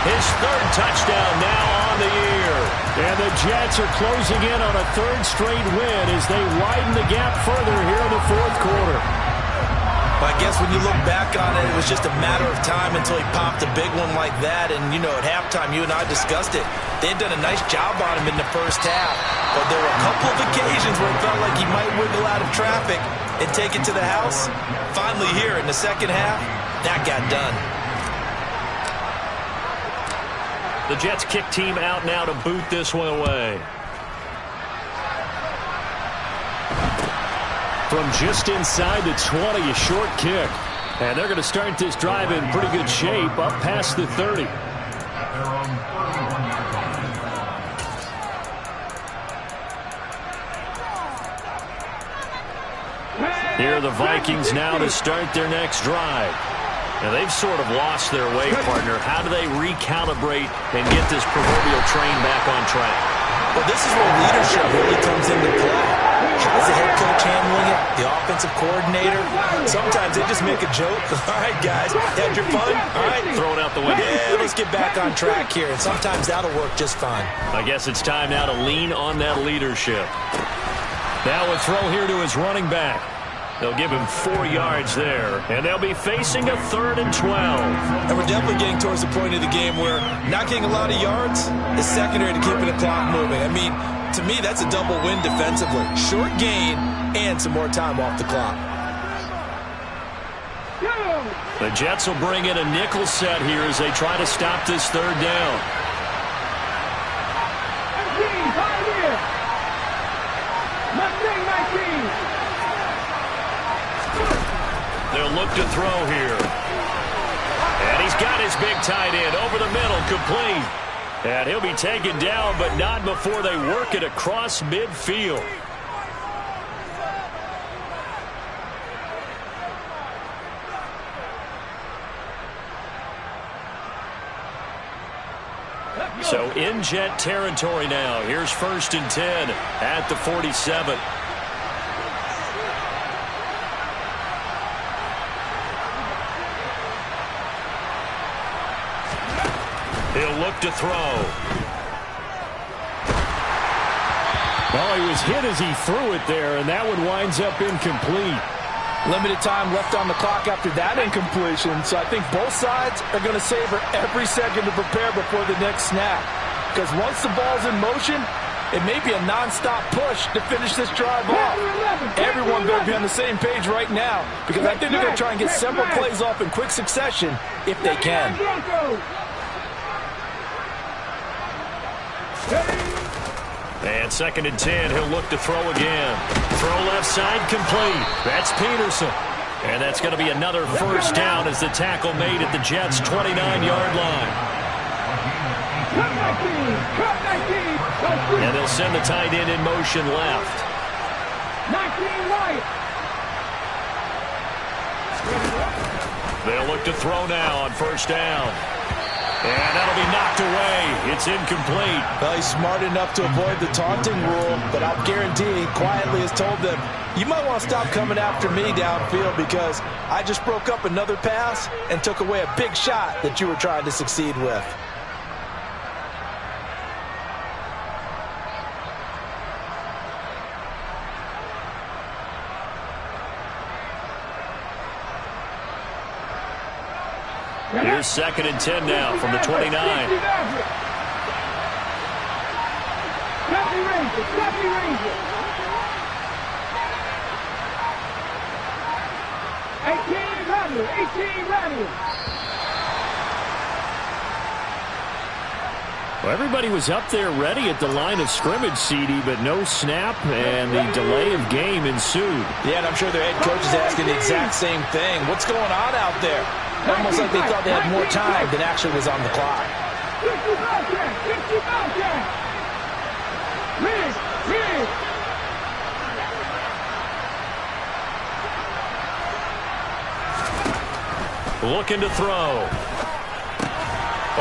His 3rd touchdown now on the year. And the Jets are closing in on a 3rd straight win as they widen the gap further here in the 4th quarter. I guess when you look back on it, it was just a matter of time until he popped a big one like that. And, you know, at halftime, you and I discussed it. They had done a nice job on him in the 1st half. But there were a couple of occasions where it felt like he might wiggle out of traffic and take it to the house. Finally here in the 2nd half, that got done. The Jets kick team out now to boot this one away. From just inside the 20, a short kick. And they're going to start this drive in pretty good shape, up past the 30. Here are the Vikings now to start their next drive. Now, they've sort of lost their way, partner. How do they recalibrate and get this proverbial train back on track? Well, this is where leadership really comes into play. How's the head coach handling it? The offensive coordinator? Sometimes they just make a joke. All right, guys, had your fun? All right. Throw it out the window. Yeah, let's get back on track here. And sometimes that'll work just fine. I guess it's time now to lean on that leadership. Now a throw here to his running back. They'll give him 4 yards there, and they'll be facing a 3rd and 12. And we're definitely getting towards the point of the game where not getting a lot of yards is secondary to keeping the clock moving. I mean, to me, that's a double win defensively. Short gain and some more time off the clock. The Jets will bring in a nickel set here as they try to stop this 3rd down. look to throw here. And he's got his big tight end over the middle, complete. And he'll be taken down, but not before they work it across midfield. So in Jet territory now. Here's 1st and 10 at the 47. He'll look to throw. Well, he was hit as he threw it there, and that one winds up incomplete. Limited time left on the clock after that incompletion, so I think both sides are going to savor every second to prepare before the next snap. Because once the ball's in motion, it may be a non-stop push to finish this drive off. Everyone better be on the same page right now, because I think they're going to try and get several plays off in quick succession if they can. And 2nd and 10, he'll look to throw again. Throw left side, complete. That's Peterson. And that's going to be another 1st down as the tackle made at the Jets' 29-yard line. And they'll send the tight end in motion left. They'll look to throw now on 1st down. And that'll be knocked away. It's incomplete. Well, he's smart enough to avoid the taunting rule, but I'll guarantee he quietly has told them, you might want to stop coming after me downfield because I just broke up another pass and took away a big shot that you were trying to succeed with. Here's 2nd and 10 now from the 29. Well, everybody was up there ready at the line of scrimmage, CD, but no snap, and the delay of game ensued. Yeah, and I'm sure their head coach is asking the exact same thing. What's going on out there? Almost like they thought they had more time than actually was on the clock. Looking to throw.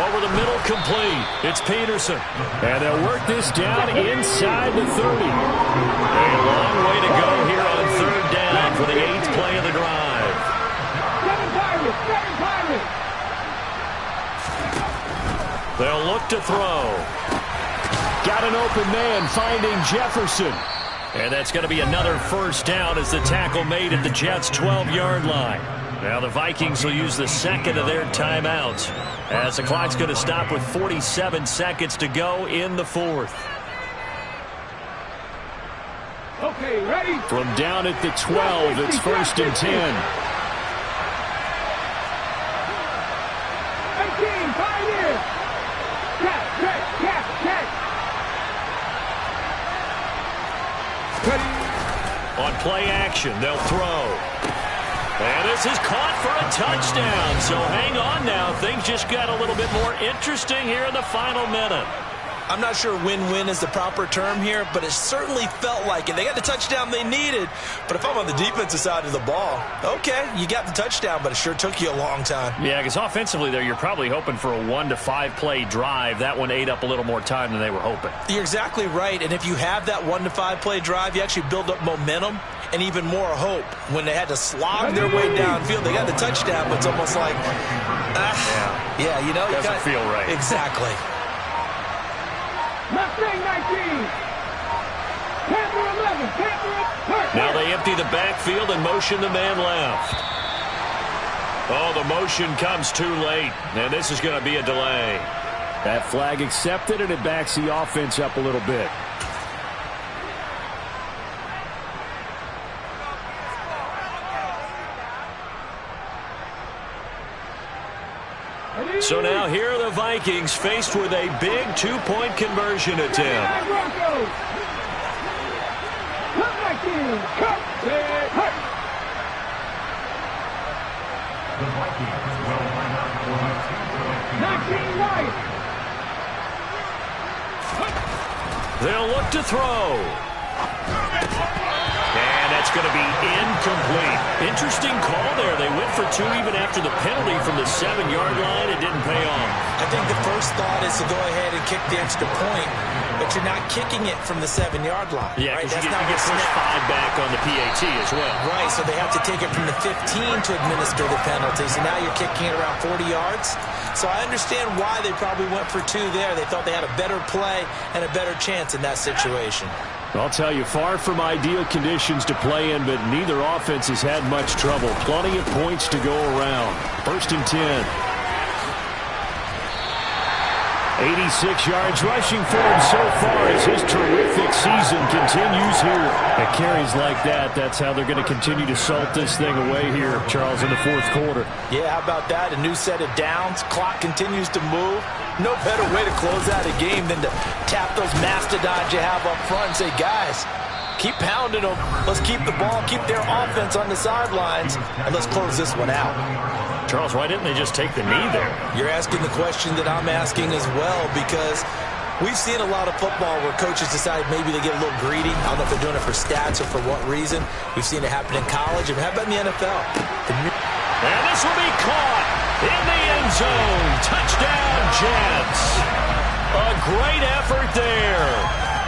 Over the middle, complete. It's Peterson. And they'll work this down inside the 30. A long way to go here on 3rd down for the 8th play of the drive. They'll look to throw. Got an open man finding Jefferson. And that's going to be another 1st down as the tackle made at the Jets' 12-yard line. Now the Vikings will use the 2nd of their timeouts as the clock's going to stop with 47 seconds to go in the 4th. Okay, ready? From down at the 12, it's 1st and 10. 18, pioneer. Catch. On play action, they'll throw. And this is caught for a touchdown. So hang on now. Things just got a little bit more interesting here in the final minute. I'm not sure win-win is the proper term here, but it certainly felt like it. They got the touchdown they needed, but if I'm on the defensive side of the ball, okay, you got the touchdown, but it sure took you a long time. Yeah, because offensively there, you're probably hoping for a 1 to 5 play drive. That one ate up a little more time than they were hoping. You're exactly right, and if you have that 1 to 5 play drive, you actually build up momentum and even more hope. When they had to slog their way downfield, they got the touchdown, but it's almost like, yeah, you know. Doesn't feel right. Exactly. Mustang 19. Panther 11. Panther. Now they empty the backfield and motion the man left. Oh, the motion comes too late, and this is going to be a delay. That flag accepted, and it backs the offense up a little bit. So now here are the Vikings faced with a big 2-point conversion attempt. Back to throw. And that's going to be incomplete. Interesting call there. They went for two even after the penalty from the 7-yard line. It didn't pay off. I think the first thought is to go ahead and kick the extra point, but you're not kicking it from the 7-yard line. Yeah, right? because you get pushed 5 back on the PAT as well. Right, so they have to take it from the 15 to administer the penalty. So now you're kicking it around 40 yards. So I understand why they probably went for two there. They thought they had a better play and a better chance in that situation. I'll tell you, far from ideal conditions to play in, but neither offense has had much trouble. Plenty of points to go around. 1st and 10. 86 yards rushing for him so far as his terrific season continues here. At carries like that, that's how they're going to continue to salt this thing away here, Charles, in the 4th quarter. Yeah, how about that? A new set of downs. Clock continues to move. No better way to close out a game than to tap those mastodons you have up front and say, guys, keep pounding them. Let's keep the ball, keep their offense on the sidelines, and let's close this one out. Charles, why didn't they just take the knee there? You're asking the question that I'm asking as well, because we've seen a lot of football where coaches decide maybe they get a little greedy. I don't know if they're doing it for stats or for what reason. We've seen it happen in college. And how about in the NFL? And this will be caught in the end zone. Touchdown, Jets. A great effort there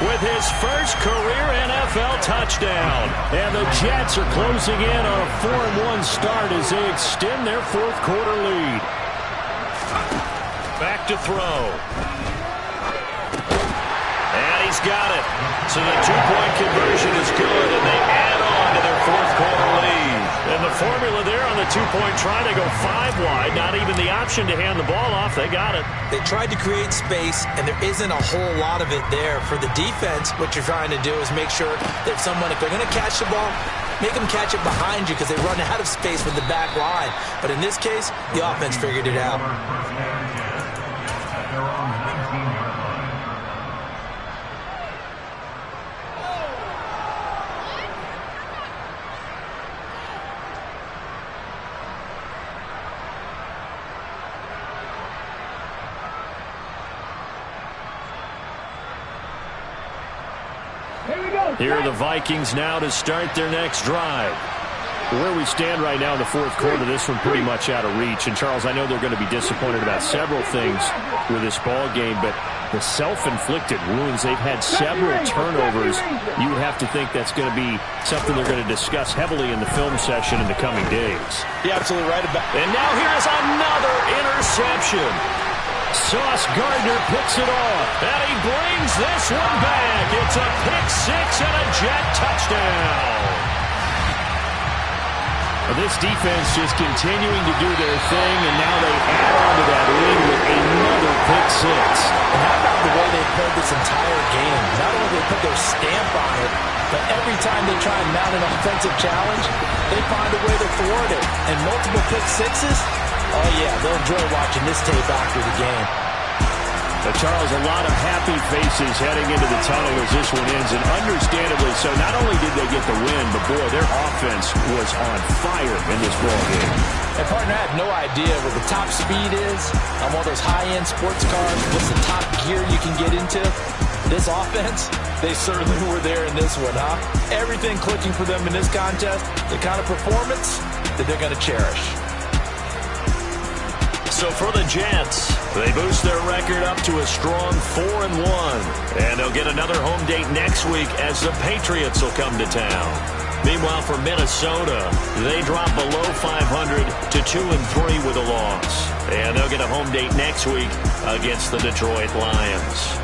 with his first career NFL touchdown. And the Jets are closing in on a 4-1 start as they extend their 4th quarter lead. Back to throw. And he's got it. So the 2-point conversion is good, and they add on to their 4th quarter lead. And the formula there on the 2-point try to go 5 wide. Not even the option to hand the ball off. They got it. They tried to create space, and there isn't a whole lot of it there. For the defense, what you're trying to do is make sure that someone, if they're going to catch the ball, make them catch it behind you because they run out of space with the back line. But in this case, the offense figured it out. Here are the Vikings now to start their next drive. Where we stand right now in the 4th quarter, this one pretty much out of reach. And, Charles, I know they're going to be disappointed about several things with this ball game, but the self-inflicted wounds, they've had several turnovers. You would have to think that's going to be something they're going to discuss heavily in the film session in the coming days. You're absolutely right about it. And now here's another interception. Sauce Gardner picks it off. And he brings this one back. It's a pick-6 and a Jet touchdown. This defense just continuing to do their thing, and now they add on to that lead with another pick-6. And how about the way they played this entire game? Not only did they put their stamp on it, but every time they try and mount an offensive challenge, they find a way to thwart it. And multiple pick-6s, oh yeah, they'll enjoy watching this tape after the game. But Charles, a lot of happy faces heading into the tunnel as this one ends, and understandably so. Not only did they get the win, but boy, their offense was on fire in this ball game. And partner, I have no idea what the top speed is on one of those high-end sports cars. What's the top gear you can get into? This offense, they certainly were there in this one, huh? Everything clicking for them in this contest, the kind of performance that they're going to cherish. So for the Jets, they boost their record up to a strong 4-1. And they'll get another home date next week as the Patriots will come to town. Meanwhile, for Minnesota, they drop below 500 to 2-3 with a loss. And they'll get a home date next week against the Detroit Lions.